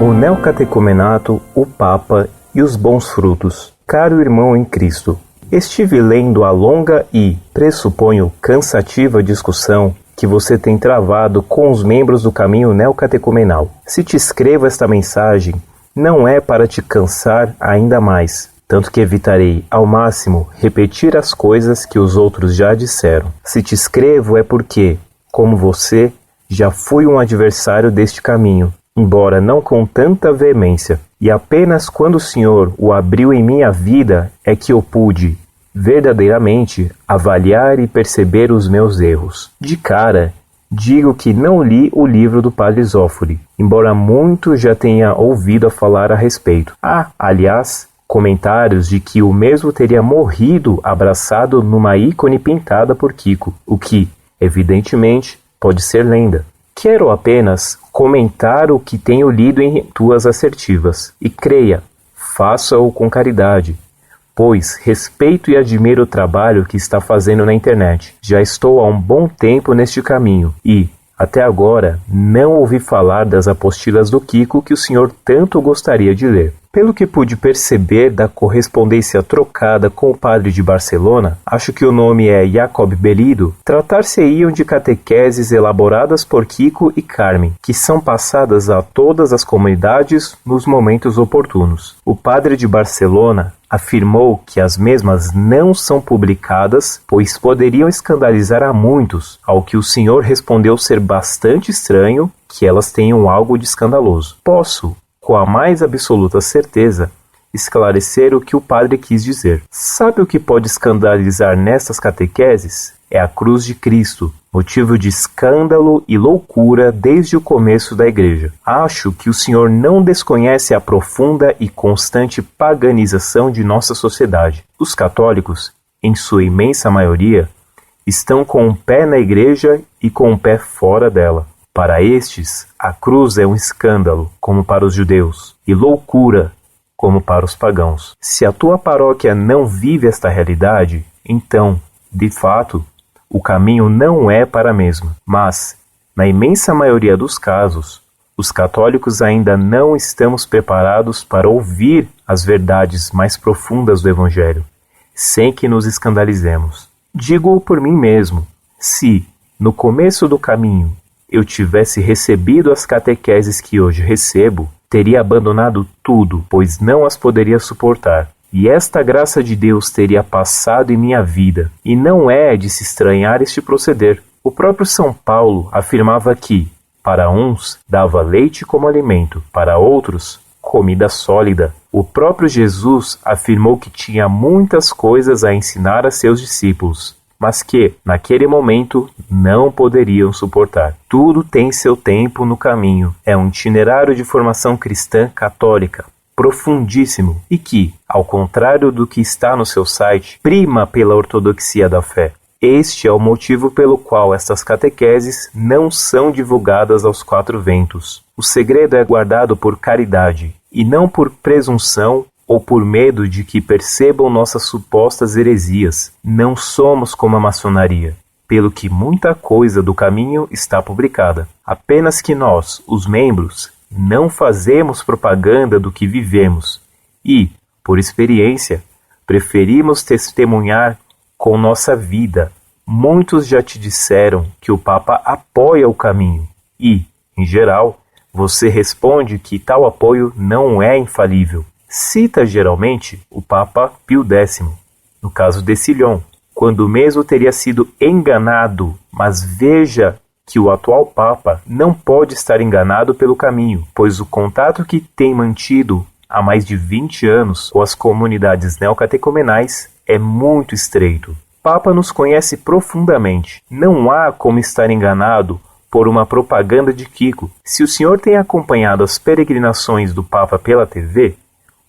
o neocatecumenato, o Papa e os bons frutos. Caro irmão em Cristo, estive lendo a longa e, pressuponho, cansativa discussão que você tem travado com os membros do caminho neocatecumenal. Se te escrevo esta mensagem, não é para te cansar ainda mais, tanto que evitarei, ao máximo, repetir as coisas que os outros já disseram. Se te escrevo é porque, como você, já fui um adversário deste caminho, embora não com tanta veemência, e apenas quando o Senhor o abriu em minha vida é que eu pude, verdadeiramente, avaliar e perceber os meus erros. De cara, digo que não li o livro do Padre Zófoli, embora muito já tenha ouvido a falar a respeito. Aliás, comentários de que o mesmo teria morrido abraçado numa ícone pintada por Kiko, o que, evidentemente, pode ser lenda. Quero apenas comentar o que tenho lido em tuas assertivas, e creia, faça-o com caridade, pois respeito e admiro o trabalho que está fazendo na internet. Já estou há um bom tempo neste caminho e, até agora, não ouvi falar das apostilas do Kiko que o senhor tanto gostaria de ler. Pelo que pude perceber da correspondência trocada com o padre de Barcelona, acho que o nome é Jacob Belido, tratar-se-iam de catequeses elaboradas por Kiko e Carmen, que são passadas a todas as comunidades nos momentos oportunos. O padre de Barcelona afirmou que as mesmas não são publicadas, pois poderiam escandalizar a muitos, ao que o senhor respondeu ser bastante estranho que elas tenham algo de escandaloso. Posso, com a mais absoluta certeza, esclarecer o que o padre quis dizer. Sabe o que pode escandalizar nestas catequeses? É a cruz de Cristo, motivo de escândalo e loucura desde o começo da Igreja. Acho que o senhor não desconhece a profunda e constante paganização de nossa sociedade. Os católicos, em sua imensa maioria, estão com um pé na Igreja e com um pé fora dela. Para estes, a cruz é um escândalo, como para os judeus, e loucura, como para os pagãos. Se a tua paróquia não vive esta realidade, então, de fato, o caminho não é para a mesma. Mas, na imensa maioria dos casos, os católicos ainda não estamos preparados para ouvir as verdades mais profundas do Evangelho, sem que nos escandalizemos. Digo-o por mim mesmo. Se, no começo do caminho, eu tivesse recebido as catequeses que hoje recebo, teria abandonado tudo, pois não as poderia suportar. E esta graça de Deus teria passado em minha vida, e não é de se estranhar este proceder. O próprio São Paulo afirmava que, para uns, dava leite como alimento, para outros, comida sólida. O próprio Jesus afirmou que tinha muitas coisas a ensinar a seus discípulos, mas que, naquele momento, não poderiam suportar. Tudo tem seu tempo no caminho. É um itinerário de formação cristã católica, profundíssimo, e que, ao contrário do que está no seu site, prima pela ortodoxia da fé. Este é o motivo pelo qual estas catequeses não são divulgadas aos quatro ventos. O segredo é guardado por caridade, e não por presunção ou por medo de que percebam nossas supostas heresias. Não somos como a maçonaria, pelo que muita coisa do caminho está publicada. Apenas que nós, os membros, não fazemos propaganda do que vivemos e, por experiência, preferimos testemunhar com nossa vida. Muitos já te disseram que o Papa apoia o caminho e, em geral, você responde que tal apoio não é infalível. Cita geralmente o Papa Pio X, no caso de Sillon, quando mesmo teria sido enganado, mas veja que o atual Papa não pode estar enganado pelo caminho, pois o contato que tem mantido há mais de 20 anos com as comunidades neocatecumenais é muito estreito. O Papa nos conhece profundamente. Não há como estar enganado por uma propaganda de Kiko. Se o senhor tem acompanhado as peregrinações do Papa pela TV,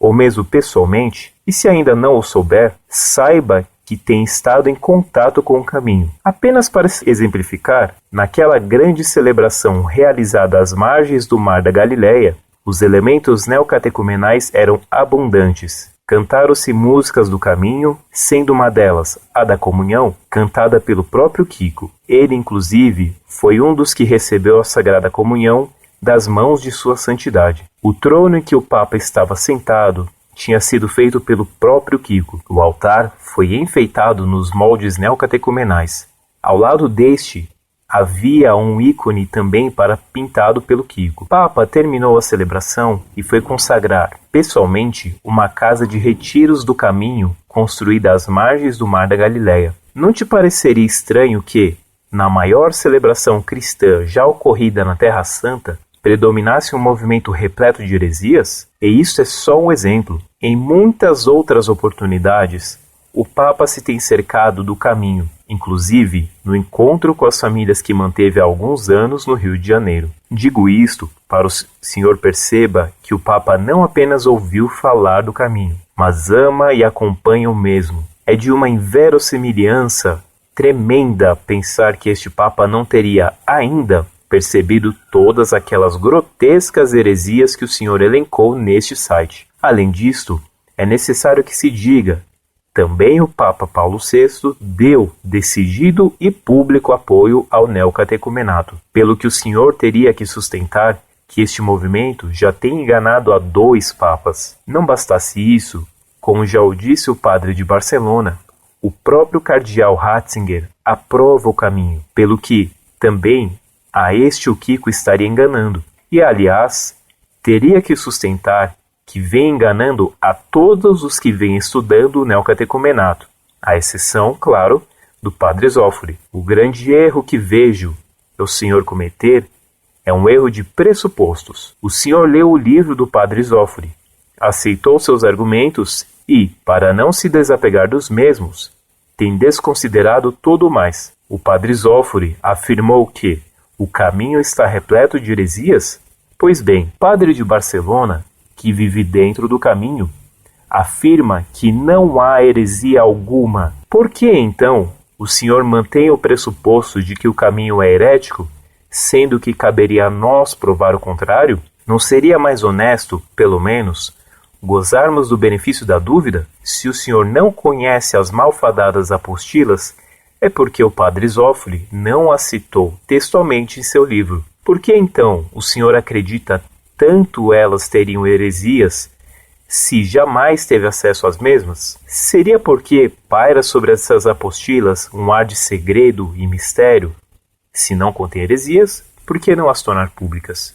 ou mesmo pessoalmente, e se ainda não o souber, saiba que tem estado em contato com o caminho. Apenas para exemplificar, naquela grande celebração realizada às margens do Mar da Galileia, os elementos neocatecumenais eram abundantes. Cantaram-se músicas do caminho, sendo uma delas, a da comunhão, cantada pelo próprio Kiko. Ele, inclusive, foi um dos que recebeu a Sagrada Comunhão das mãos de sua santidade. O trono em que o Papa estava sentado tinha sido feito pelo próprio Kiko. O altar foi enfeitado nos moldes neocatecumenais. Ao lado deste, havia um ícone também pintado pelo Kiko. O Papa terminou a celebração e foi consagrar, pessoalmente, uma casa de retiros do caminho construída às margens do Mar da Galileia. Não te pareceria estranho que, na maior celebração cristã já ocorrida na Terra Santa, predominasse um movimento repleto de heresias? E isso é só um exemplo. Em muitas outras oportunidades, o Papa se tem cercado do caminho, inclusive no encontro com as famílias que manteve há alguns anos no Rio de Janeiro. Digo isto para o senhor perceba que o Papa não apenas ouviu falar do caminho, mas ama e acompanha o mesmo. É de uma inverossimilhança tremenda pensar que este Papa não teria ainda percebido todas aquelas grotescas heresias que o senhor elencou neste site. Além disto, é necessário que se diga, também o Papa Paulo VI deu decidido e público apoio ao neocatecumenato, pelo que o senhor teria que sustentar que este movimento já tem enganado a 2 papas. Não bastasse isso, como já o disse o padre de Barcelona, o próprio cardeal Ratzinger aprova o caminho, pelo que também a este o Kiko estaria enganando. E, aliás, teria que sustentar que vem enganando a todos os que vêm estudando o neocatecumenato, à exceção, claro, do padre Zófoli. O grande erro que vejo o senhor cometer é um erro de pressupostos. O senhor leu o livro do padre Zófoli, aceitou seus argumentos e, para não se desapegar dos mesmos, tem desconsiderado todo o mais. O padre Zófoli afirmou que o caminho está repleto de heresias? Pois bem, o padre de Barcelona, que vive dentro do caminho, afirma que não há heresia alguma. Por que, então, o senhor mantém o pressuposto de que o caminho é herético, sendo que caberia a nós provar o contrário? Não seria mais honesto, pelo menos, gozarmos do benefício da dúvida? Se o senhor não conhece as malfadadas apostilas, é porque o padre Zófoli não as citou textualmente em seu livro. Por que, então, o senhor acredita tanto elas teriam heresias, se jamais teve acesso às mesmas? Seria porque paira sobre essas apostilas um ar de segredo e mistério? Se não contém heresias, por que não as tornar públicas?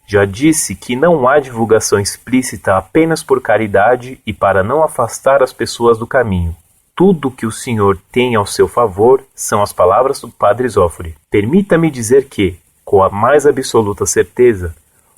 Já disse que não há divulgação explícita apenas por caridade e para não afastar as pessoas do caminho. Tudo que o senhor tem ao seu favor são as palavras do padre Zófoli. Permita-me dizer que, com a mais absoluta certeza,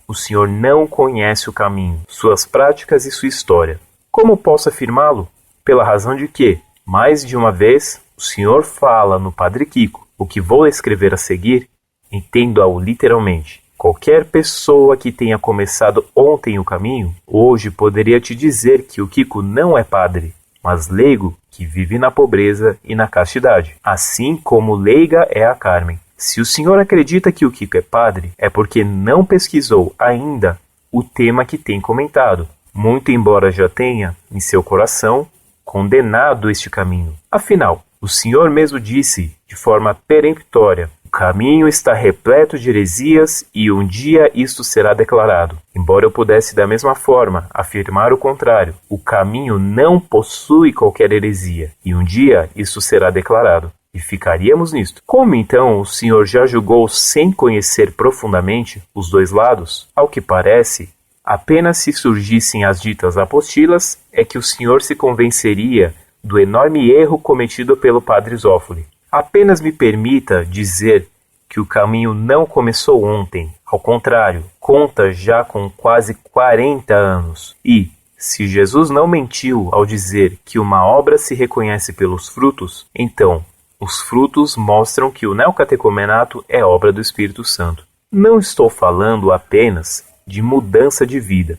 o senhor não conhece o caminho, suas práticas e sua história. Como posso afirmá-lo? Pela razão de que, mais de uma vez, o senhor fala no Padre Kiko. O que vou escrever a seguir, entenda-o literalmente. Qualquer pessoa que tenha começado ontem o caminho, hoje poderia te dizer que o Kiko não é padre, mas leigo que vive na pobreza e na castidade, assim como leiga é a Carmen. Se o senhor acredita que o Kiko é padre, é porque não pesquisou ainda o tema que tem comentado, muito embora já tenha, em seu coração, condenado este caminho. Afinal, o senhor mesmo disse, de forma peremptória, o caminho está repleto de heresias e um dia isto será declarado. Embora eu pudesse da mesma forma afirmar o contrário, o caminho não possui qualquer heresia e um dia isto será declarado. E ficaríamos nisto. Como então o senhor já julgou sem conhecer profundamente os 2 lados? Ao que parece, apenas se surgissem as ditas apostilas é que o senhor se convenceria do enorme erro cometido pelo padre Zófoli. Apenas me permita dizer que o caminho não começou ontem. Ao contrário, conta já com quase 40 anos. E, se Jesus não mentiu ao dizer que uma obra se reconhece pelos frutos, então os frutos mostram que o neocatecumenato é obra do Espírito Santo. Não estou falando apenas de mudança de vida,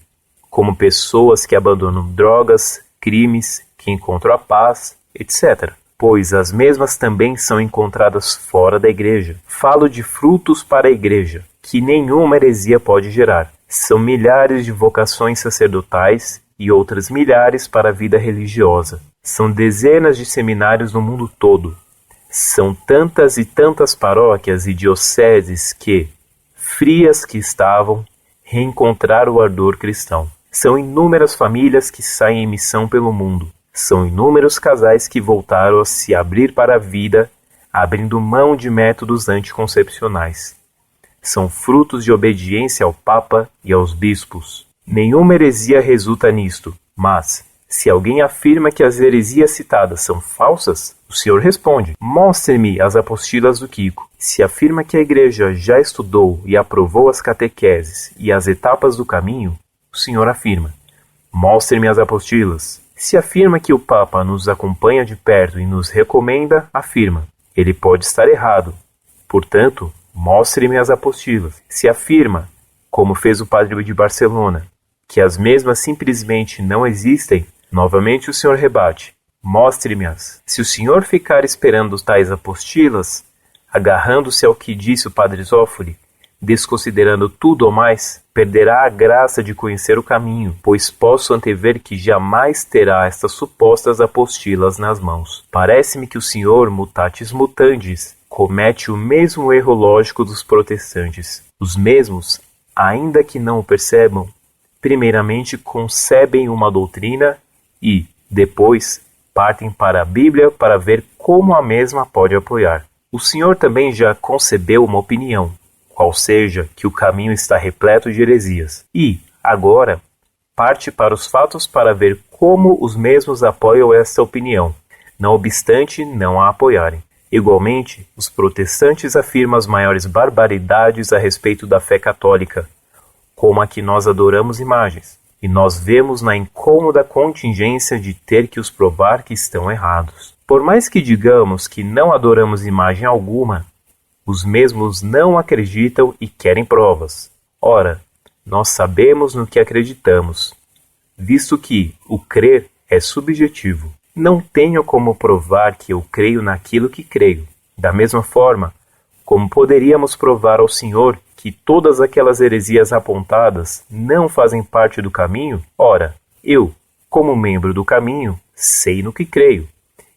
como pessoas que abandonam drogas, crimes, que encontram a paz, etc., pois as mesmas também são encontradas fora da igreja. Falo de frutos para a igreja, que nenhuma heresia pode gerar. São milhares de vocações sacerdotais e outras milhares para a vida religiosa. São dezenas de seminários no mundo todo. São tantas e tantas paróquias e dioceses que, frias que estavam, reencontrar o ardor cristão. São inúmeras famílias que saem em missão pelo mundo. São inúmeros casais que voltaram a se abrir para a vida, abrindo mão de métodos anticoncepcionais. São frutos de obediência ao Papa e aos bispos. Nenhuma heresia resulta nisto, mas, se alguém afirma que as heresias citadas são falsas, o Senhor responde: mostre-me as apostilas do Kiko. Se afirma que a Igreja já estudou e aprovou as catequeses e as etapas do caminho, o Senhor afirma: mostre-me as apostilas. Se afirma que o Papa nos acompanha de perto e nos recomenda, afirma: ele pode estar errado. Portanto, mostre-me as apostilas. Se afirma, como fez o padre de Barcelona, que as mesmas simplesmente não existem, novamente o Senhor rebate: mostre-me-as. Se o Senhor ficar esperando tais apostilas, agarrando-se ao que disse o padre Zófoli, desconsiderando tudo ou mais, perderá a graça de conhecer o caminho, pois posso antever que jamais terá estas supostas apostilas nas mãos. Parece-me que o Senhor, mutatis mutandis, comete o mesmo erro lógico dos protestantes. Os mesmos, ainda que não o percebam, primeiramente concebem uma doutrina e, depois, partem para a Bíblia para ver como a mesma pode apoiar. O Senhor também já concebeu uma opinião, qual seja que o caminho está repleto de heresias, e, agora, parte para os fatos para ver como os mesmos apoiam esta opinião, não obstante não a apoiarem. Igualmente, os protestantes afirmam as maiores barbaridades a respeito da fé católica, como a que nós adoramos imagens, e nós vemos na incômoda contingência de ter que os provar que estão errados. Por mais que digamos que não adoramos imagem alguma, os mesmos não acreditam e querem provas. Ora, nós sabemos no que acreditamos, visto que o crer é subjetivo. Não tenho como provar que eu creio naquilo que creio. Da mesma forma, como poderíamos provar ao Senhor que todas aquelas heresias apontadas não fazem parte do caminho? Ora, eu, como membro do caminho, sei no que creio,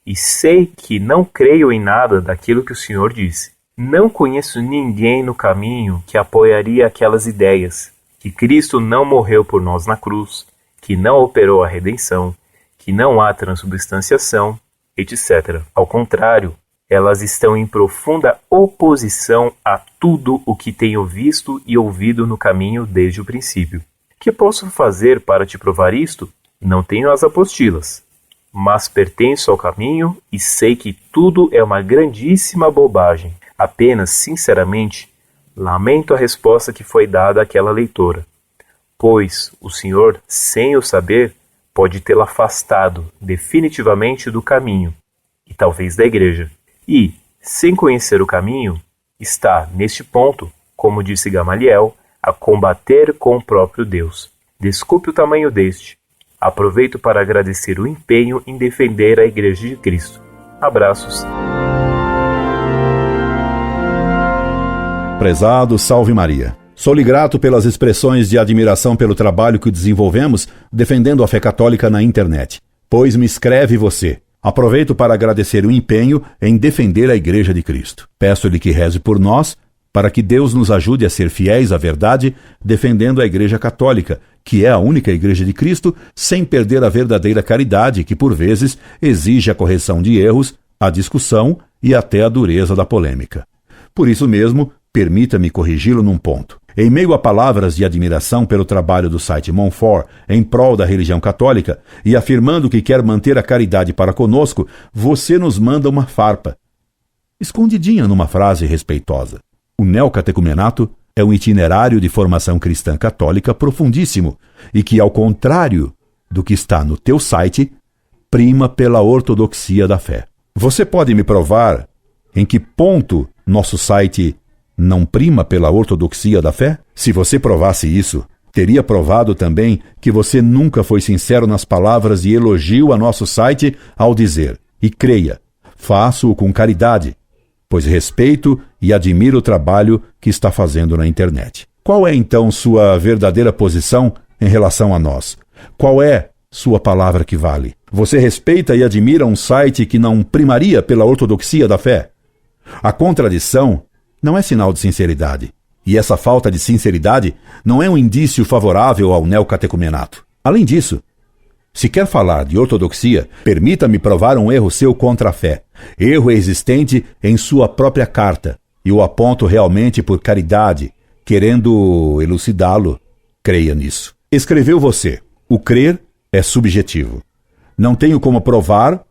e sei que não creio em nada daquilo que o Senhor disse. Não conheço ninguém no caminho que apoiaria aquelas ideias, que Cristo não morreu por nós na cruz, que não operou a redenção, que não há transubstanciação, etc. Ao contrário, elas estão em profunda oposição a tudo o que tenho visto e ouvido no caminho desde o princípio. Que posso fazer para te provar isto? Não tenho as apostilas, mas pertenço ao caminho e sei que tudo é uma grandíssima bobagem. Apenas, sinceramente, lamento a resposta que foi dada àquela leitora, pois o Senhor, sem o saber, pode tê-la afastado definitivamente do caminho, e talvez da Igreja. E, sem conhecer o caminho, está, neste ponto, como disse Gamaliel, a combater com o próprio Deus. Desculpe o tamanho deste. Aproveito para agradecer o empenho em defender a Igreja de Cristo. Abraços. Prezado, salve Maria. Sou-lhe grato pelas expressões de admiração pelo trabalho que desenvolvemos defendendo a fé católica na internet. Pois me escreve você. Aproveito para agradecer o empenho em defender a Igreja de Cristo. Peço-lhe que reze por nós, para que Deus nos ajude a ser fiéis à verdade, defendendo a Igreja Católica, que é a única Igreja de Cristo, sem perder a verdadeira caridade que, por vezes, exige a correção de erros, a discussão e até a dureza da polêmica. Por isso mesmo, permita-me corrigi-lo num ponto. Em meio a palavras de admiração pelo trabalho do site Monfort em prol da religião católica e afirmando que quer manter a caridade para conosco, você nos manda uma farpa, escondidinha numa frase respeitosa. O neocatecumenato é um itinerário de formação cristã católica profundíssimo e que, ao contrário do que está no teu site, prima pela ortodoxia da fé. Você pode me provar em que ponto nosso site não prima pela ortodoxia da fé? Se você provasse isso, teria provado também que você nunca foi sincero nas palavras de elogio a nosso site ao dizer: e creia, faço-o com caridade, pois respeito e admiro o trabalho que está fazendo na internet. Qual é então sua verdadeira posição em relação a nós? Qual é sua palavra que vale? Você respeita e admira um site que não primaria pela ortodoxia da fé? A contradição não é sinal de sinceridade, E essa falta de sinceridade não é um indício favorável ao neocatecumenato. Além disso, se quer falar de ortodoxia, permita-me provar um erro seu contra a fé. Erro existente em sua própria carta, e o aponto realmente por caridade, querendo elucidá-lo. Creia nisso. Escreveu você: o crer é subjetivo. Não tenho como provar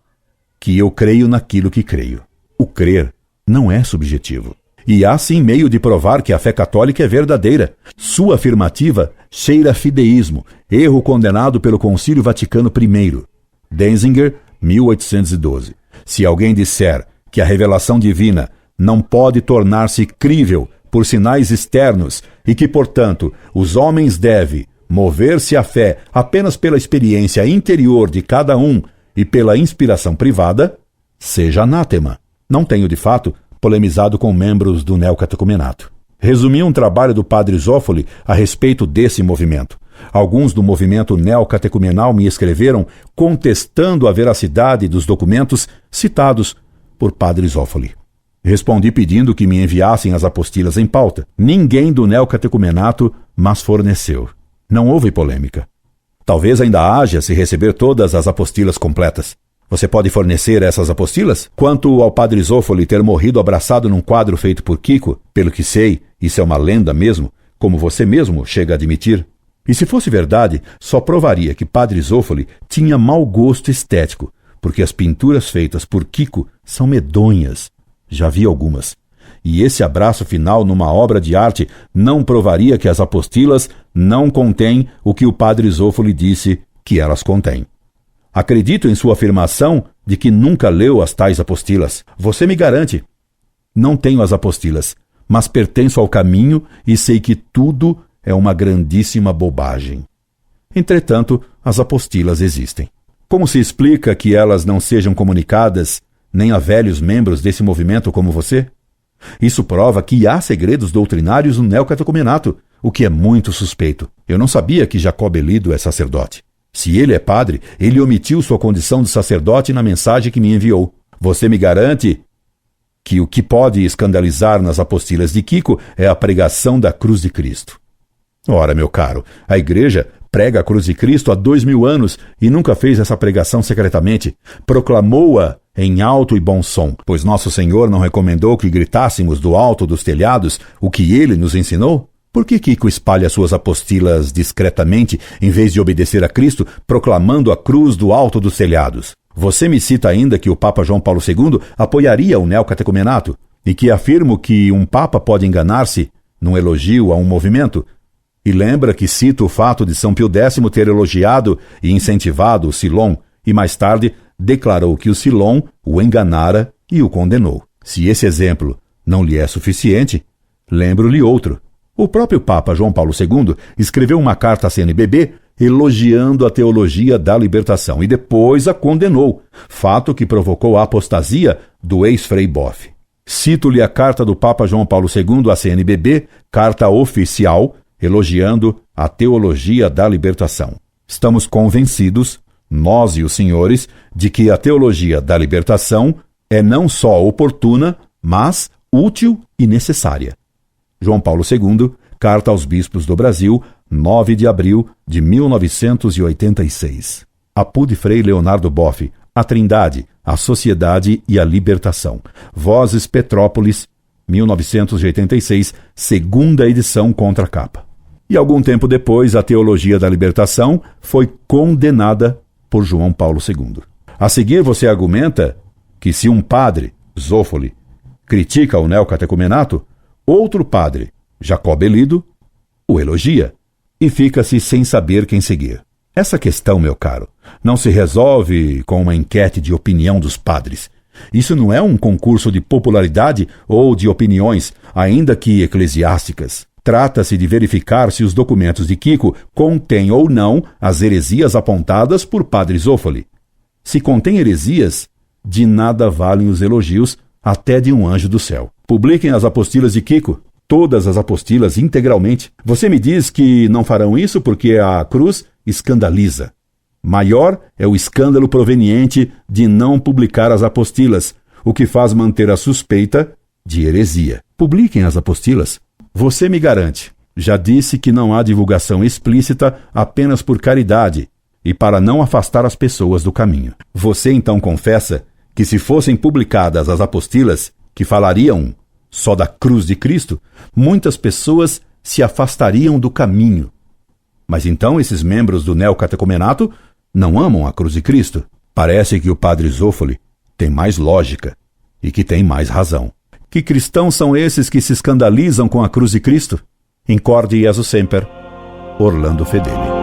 que eu creio naquilo que creio. O crer não é subjetivo. E há sim meio de provar que a fé católica é verdadeira. Sua afirmativa cheira a fideísmo, erro condenado pelo Concílio Vaticano I. Denzinger, 1812. Se alguém disser que a revelação divina não pode tornar-se crível por sinais externos e que, portanto, os homens devem mover-se à fé apenas pela experiência interior de cada um e pela inspiração privada, seja anátema. Não tenho, de fato, polemizado com membros do neocatecumenato. Resumi um trabalho do padre Zófoli a respeito desse movimento. Alguns do movimento neocatecumenal me escreveram contestando a veracidade dos documentos citados por padre Zófoli. Respondi pedindo que me enviassem as apostilas em pauta. Ninguém do neocatecumenato mas forneceu. Não houve polêmica. Talvez ainda haja se receber todas as apostilas completas. Você pode fornecer essas apostilas? Quanto ao padre Zófoli ter morrido abraçado num quadro feito por Kiko, pelo que sei, isso é uma lenda mesmo, como você mesmo chega a admitir. E se fosse verdade, só provaria que padre Zófoli tinha mau gosto estético, porque as pinturas feitas por Kiko são medonhas. Já vi algumas. E esse abraço final numa obra de arte não provaria que as apostilas não contêm o que o padre Zófoli disse que elas contêm. Acredito em sua afirmação de que nunca leu as tais apostilas. Você me garante. Não tenho as apostilas, mas pertenço ao caminho e sei que tudo é uma grandíssima bobagem. Entretanto, as apostilas existem. Como se explica que elas não sejam comunicadas nem a velhos membros desse movimento como você? Isso prova que há segredos doutrinários no neocatecumenato, o que é muito suspeito. Eu não sabia que Jacó Belido é sacerdote. Se ele é padre, ele omitiu sua condição de sacerdote na mensagem que me enviou. Você me garante que o que pode escandalizar nas apostilas de Kiko é a pregação da cruz de Cristo. Ora, meu caro, a igreja prega a cruz de Cristo há 2000 anos e nunca fez essa pregação secretamente. Proclamou-a em alto e bom som, pois nosso Senhor não recomendou que gritássemos do alto dos telhados o que ele nos ensinou? Por que Kiko espalha suas apostilas discretamente, em vez de obedecer a Cristo, proclamando a cruz do alto dos telhados? Você me cita ainda que o Papa João Paulo II apoiaria o neocatecumenato, e que afirmo que um Papa pode enganar-se num elogio a um movimento, e lembra que cito o fato de São Pio X ter elogiado e incentivado o Silon, e mais tarde declarou que o Silon o enganara e o condenou. Se esse exemplo não lhe é suficiente, lembro-lhe outro. O próprio Papa João Paulo II escreveu uma carta à CNBB elogiando a teologia da libertação e depois a condenou, fato que provocou a apostasia do ex-frei Boff. Cito-lhe a carta do Papa João Paulo II à CNBB, carta oficial, elogiando a teologia da libertação. Estamos convencidos, nós e os senhores, de que a teologia da libertação é não só oportuna, mas útil e necessária. João Paulo II, Carta aos Bispos do Brasil, 9 de abril de 1986. Apud Frei Leonardo Boff, A Trindade, a Sociedade e a Libertação. Vozes Petrópolis, 1986, segunda edição contracapa. E algum tempo depois, a Teologia da Libertação foi condenada por João Paulo II. A seguir, você argumenta que se um padre, Zófoli, critica o neocatecumenato, outro padre, Jacó Belido, o elogia e fica-se sem saber quem seguir. Essa questão, meu caro, não se resolve com uma enquete de opinião dos padres. Isso não é um concurso de popularidade ou de opiniões, ainda que eclesiásticas. Trata-se de verificar se os documentos de Kiko contêm ou não as heresias apontadas por padre Zófoli. Se contém heresias, de nada valem os elogios até de um anjo do céu. Publiquem as apostilas de Kiko, todas as apostilas integralmente. Você me diz que não farão isso porque a cruz escandaliza. Maior é o escândalo proveniente de não publicar as apostilas, o que faz manter a suspeita de heresia. Publiquem as apostilas, Você me garante, já disse que não há divulgação explícita apenas por caridade e para não afastar as pessoas do caminho. Você então confessa que se fossem publicadas as apostilas que falariam só da cruz de Cristo, muitas pessoas se afastariam do caminho. Mas então esses membros do neocatecumenato não amam a cruz de Cristo? Parece que o padre Zófoli tem mais lógica e que tem mais razão. Que cristãos são esses que se escandalizam com a cruz de Cristo? Incorde Jesus Semper, Orlando Fedeli.